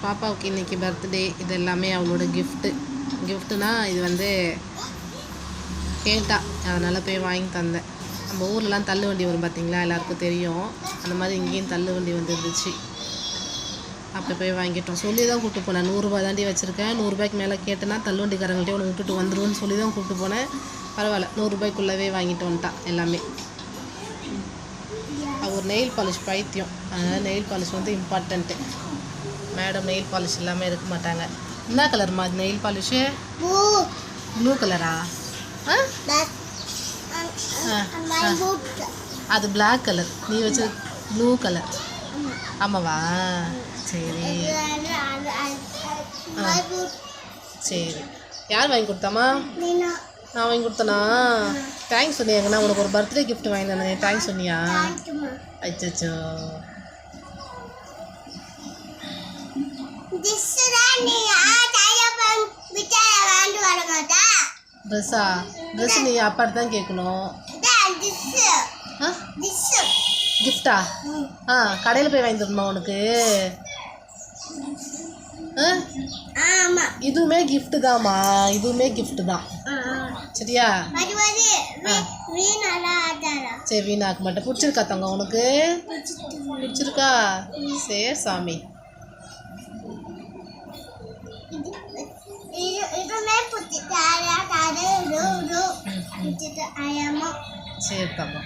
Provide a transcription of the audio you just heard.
பாப்பாவுக்கு இன்றைக்கி பர்த்டே. இது எல்லாமே அவளோட கிஃப்ட்டுனா இது வந்து கேட்டா, அதனால் போய் வாங்கி தந்தேன். நம்ம ஊர்லலாம் தள்ளு வண்டி வரும் பார்த்திங்களா, எல்லாருக்கும் தெரியும். அந்த மாதிரி இங்கேயும் தள்ளு வண்டி வந்துருந்துச்சு. அப்போ போய் வாங்கிட்டோம். சொல்லி தான் கூப்பிட்டு போனேன். 100 ரூபா தாண்டி வச்சுருக்கேன், 100 ரூபாய்க்கு மேலே கேட்டேன்னா தள்ளுவண்டிக்காரங்கள்ட்டே உன்னை விட்டுட்டு வந்துடுவோன்னு சொல்லி தான் கூப்பிட்டு போனேன். பரவாயில்ல, 100 ரூபாய்க்குள்ளவே வாங்கிட்டு வந்துட்டான் எல்லாமே. ஒரு நெயில் பாலிஷ் பைத்தியம், அதனால் நெயில் பாலிஷ் வந்து இம்பார்ட்டண்ட்டு. மேடம் நெயில் பாலிஷ் இல்லாமல் இருக்க மாட்டாங்க. என்ன கலர்மா அது நெயில் பாலிஷு? ப்ளூ கலரா? அது பிளாக் கலர், நீ வச்சு ப்ளூ கலர். ஆமாவா? சரி சரி. யார் வாங்கி கொடுத்தாமா? நான் வாங்கி கொடுத்தனா? தேங்க்ஸ் சொன்னியாங்கண்ணா. உனக்கு ஒரு பர்த்டே கிஃப்ட் வாங்கி தந்தேன், தேங்க்ஸ் சொன்னியா? அச்சோ. ட்ரெஸ்ஸா? ட்ரெஸ் நீ அப்பாட்டு தான் கேட்கணும். கிஃப்டா? கடையில் போய் வாங்கி தரணுமா உனக்கு? இதுவுமே கிஃப்ட் தான்மா, இதுவுமே கிஃப்ட் தான். சரியா? சரி, வீணாக்கு மட்டும் பிடிச்சிருக்கா தங்க உனக்கு? பிடிச்சிருக்கா? சரி சாமி. சரி தங்க.